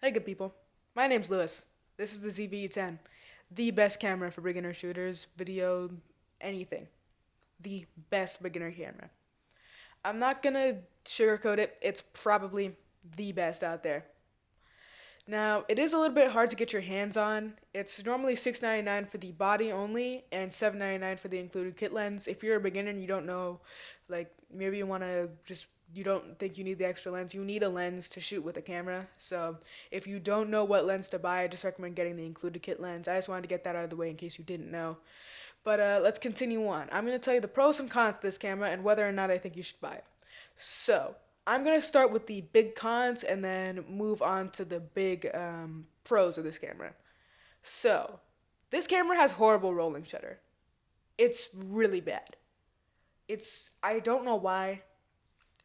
Hey, good people. My name's Lewis. This is the ZV-E10, the best camera for beginner shooters, video, anything. The best beginner camera. I'm not gonna sugarcoat it, it's probably the best out there. Now, it is a little bit hard to get your hands on. It's normally $6.99 for the body only and $7.99 for the included kit lens. If you're a beginner and you don't know, like maybe you want to just you don't think you need the extra lens, you need a lens to shoot with a camera. So, if you don't know what lens to buy, I just recommend getting the included kit lens. I just wanted to get that out of the way in case you didn't know. But let's continue on. I'm going to tell you the pros and cons of this camera and whether or not I think you should buy it. So, I'm going to start with the big cons and then move on to the big pros of this camera. So, this camera has horrible rolling shutter. It's really bad. I don't know why.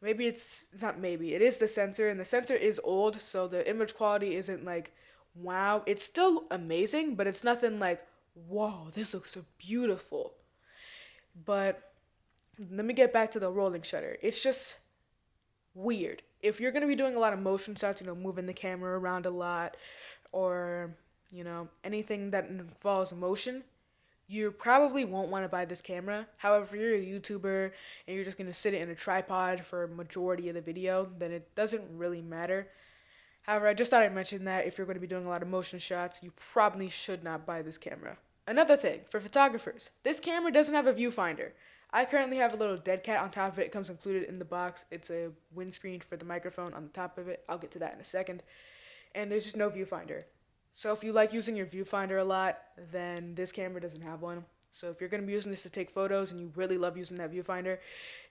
Maybe it's not maybe. It is the sensor, and the sensor is old, so the image quality isn't like wow. It's still amazing, but it's nothing like whoa, this looks so beautiful. But let me get back to the rolling shutter. It's just weird. If you're gonna be doing a lot of motion shots, moving the camera around a lot, or anything that involves motion, you probably won't want to buy this camera. However, if you're a YouTuber and you're just gonna sit it in a tripod for a majority of the video, then it doesn't really matter. However, I just thought I'd mention that if you're going to be doing a lot of motion shots, you probably should not buy this camera. Another thing, for photographers, this camera doesn't have a viewfinder. I currently have a little dead cat on top of it. It comes included in the box. It's a windscreen for the microphone on the top of it. I'll get to that in a second. And there's just no viewfinder. So if you like using your viewfinder a lot, then this camera doesn't have one. So if you're going to be using this to take photos and you really love using that viewfinder,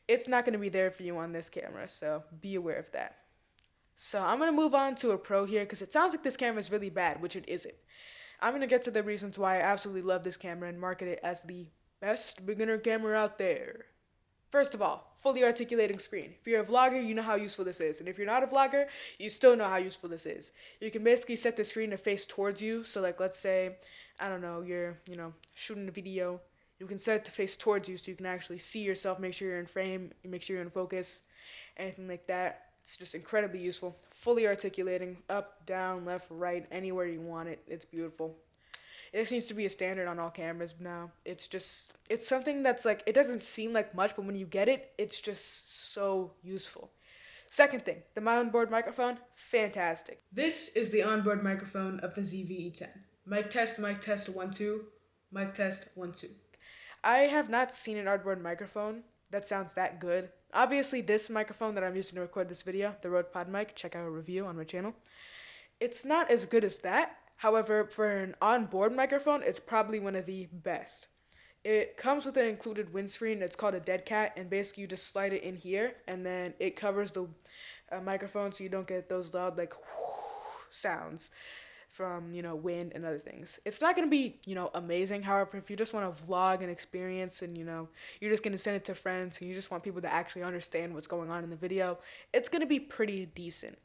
it's not going to be there for you on this camera. So be aware of that. So I'm going to move on to a pro here because it sounds like this camera is really bad, which it isn't. I'm going to get to the reasons why I absolutely love this camera and market it as the best beginner camera out there. First of all, fully articulating screen. If you're a vlogger, you know how useful this is. And if you're not a vlogger, you still know how useful this is. You can basically set the screen to face towards you. So like let's say, I don't know, you're, shooting a video. You can set it to face towards you so you can actually see yourself, make sure you're in frame, make sure you're in focus, anything like that. It's just incredibly useful. Fully articulating, up, down, left, right, anywhere you want it. It's beautiful. It seems to be a standard on all cameras now. It's something that's like, it doesn't seem like much, but when you get it, it's just so useful. Second thing, the onboard microphone, fantastic. This is the onboard microphone of the ZV-E10. Mic test 1 2, mic test 1 2. I have not seen an onboard microphone that sounds that good. Obviously, this microphone that I'm using to record this video, the Rode Pod mic, check out a review on my channel. It's not as good as that. However, for an onboard microphone, it's probably one of the best. It comes with an included windscreen. It's called a dead cat, and basically you just slide it in here, and then it covers the microphone so you don't get those loud like sounds from wind and other things. It's not gonna be amazing. However, if you just want to vlog an experience and you're just gonna send it to friends and you just want people to actually understand what's going on in the video, it's gonna be pretty decent.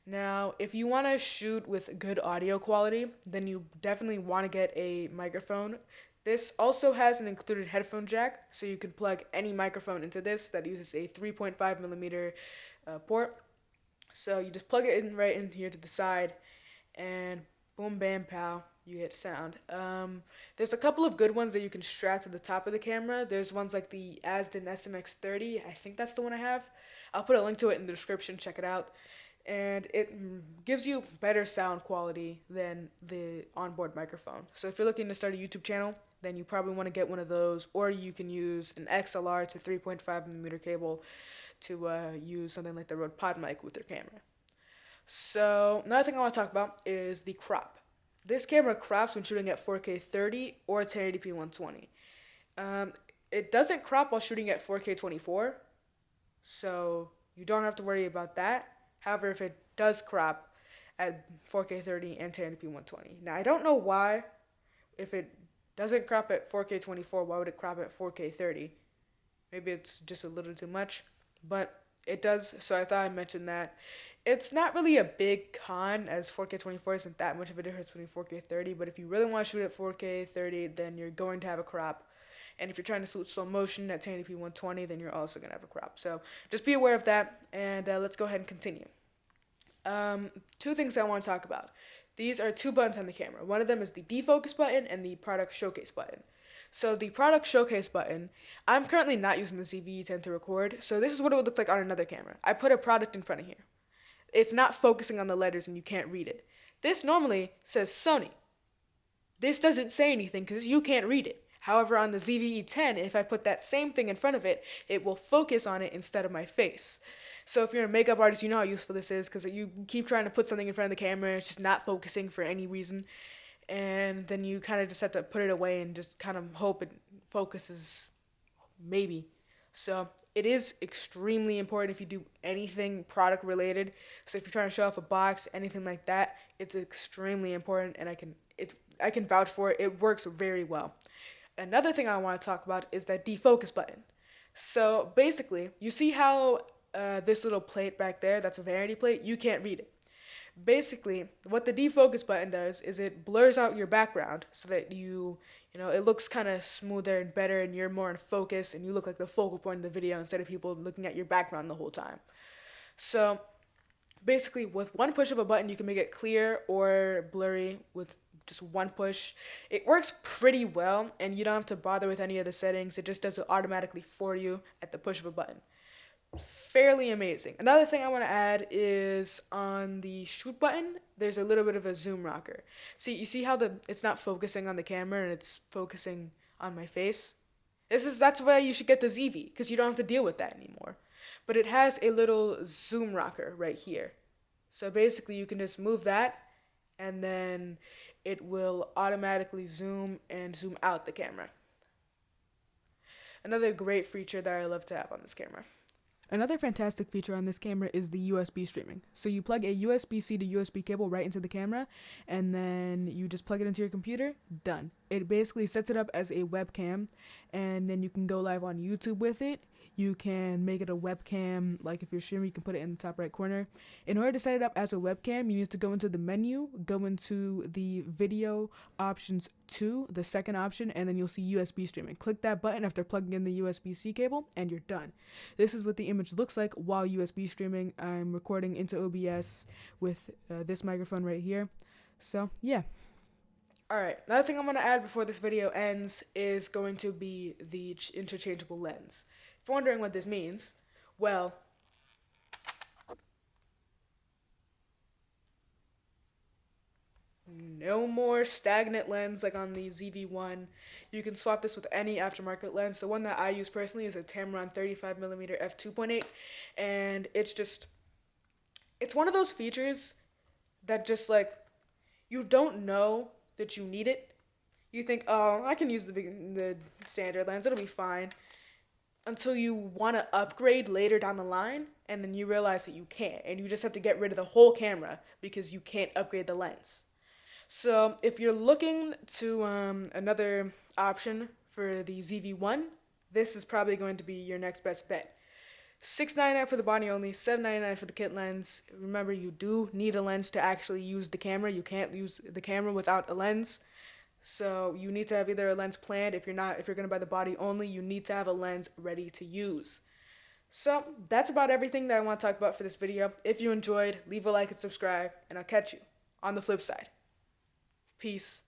Now, if you want to shoot with good audio quality, then you definitely want to get a microphone. This also has an included headphone jack, so you can plug any microphone into this that uses a 3.5 millimeter port. So you just plug it in right in here to the side, and boom, bam, pow, you get sound. There's a couple of good ones that you can strap to the top of the camera. There's ones like the Asden SMX30. I think that's the one I have. I'll put a link to it in the description. Check it out. And it gives you better sound quality than the onboard microphone. So if you're looking to start a YouTube channel, then you probably want to get one of those, or you can use an XLR to 3.5 millimeter cable to use something like the Rode Pod mic with your camera. So another thing I want to talk about is the crop. This camera crops when shooting at 4K 30 or 1080p 120. It doesn't crop while shooting at 4K 24, so you don't have to worry about that. However, if it does crop at 4K 30 and 1080p 120. Now, I don't know why, if it doesn't crop at 4K 24, why would it crop at 4K 30? Maybe it's just a little too much, but it does, so I thought I'd mention that. It's not really a big con, as 4K 24 isn't that much of a difference between 4K 30, but if you really want to shoot at 4K 30, then you're going to have a crop. And if you're trying to shoot slow motion at 1080p 120, then you're also going to have a crop. So just be aware of that, and let's go ahead and continue. Um, Two things I want to talk about. These are two buttons on the camera. One of them is the defocus button and the product showcase button. So the product showcase button, I'm currently not using the ZV-E10 to record, so this is what it would look like on another camera. I put a product in front of here. It's not focusing on the letters and you can't read it. This normally says Sony. This doesn't say anything because you can't read it. However, on the ZV-E10, if I put that same thing in front of it, it will focus on it instead of my face. So if you're a makeup artist, you know how useful this is because you keep trying to put something in front of the camera, it's just not focusing for any reason. And then you kind of just have to put it away and just kind of hope it focuses, maybe. So it is extremely important if you do anything product related. So if you're trying to show off a box, anything like that, it's extremely important, and I can vouch for it. It works very well. Another thing I want to talk about is that defocus button. So basically, you see how this little plate back there, that's a vanity plate, you can't read it. Basically, what the defocus button does is it blurs out your background so that it looks kind of smoother and better and you're more in focus and you look like the focal point of the video instead of people looking at your background the whole time. So basically, with one push of a button, you can make it clear or blurry with just one push. It works pretty well, and you don't have to bother with any of the settings. It just does it automatically for you at the push of a button. Fairly amazing. Another thing I want to add is on the shoot button, there's a little bit of a zoom rocker. See, you see how it's not focusing on the camera and it's focusing on my face? That's why you should get the ZV, because you don't have to deal with that anymore. But it has a little zoom rocker right here. So basically you can just move that and then it will automatically zoom and zoom out the camera. Another great feature that I love to have on this camera. Another fantastic feature on this camera is the USB streaming. So you plug a USB-C to USB cable right into the camera, and then you just plug it into your computer, done. It basically sets it up as a webcam, and then you can go live on YouTube with it. You can make it a webcam, like if you're streaming, you can put it in the top right corner. In order to set it up as a webcam, you need to go into the menu, go into the video options 2, the second option, and then you'll see USB streaming. Click that button after plugging in the USB-C cable, and you're done. This is what the image looks like while USB streaming. I'm recording into OBS with this microphone right here. So, yeah. Alright, another thing I'm going to add before this video ends is going to be the interchangeable lens. If you're wondering what this means, well, no more stagnant lens like on the ZV-1. You can swap this with any aftermarket lens. The one that I use personally is a Tamron 35mm f2.8, and it's one of those features that just like, you don't know that you need it. You think, oh, I can use the standard lens, it'll be fine. Until you want to upgrade later down the line, and then you realize that you can't, and you just have to get rid of the whole camera because you can't upgrade the lens. So if you're looking to another option for the ZV-1, this is probably going to be your next best bet. $6.99 for the body only, $7.99 for the kit lens. Remember, you do need a lens to actually use the camera. You can't use the camera without a lens. So you need to have either a lens planned. If you're going to buy the body only, you need to have a lens ready to use. So that's about everything that I want to talk about for this video. If you enjoyed, leave a like and subscribe, and I'll catch you on the flip side. Peace.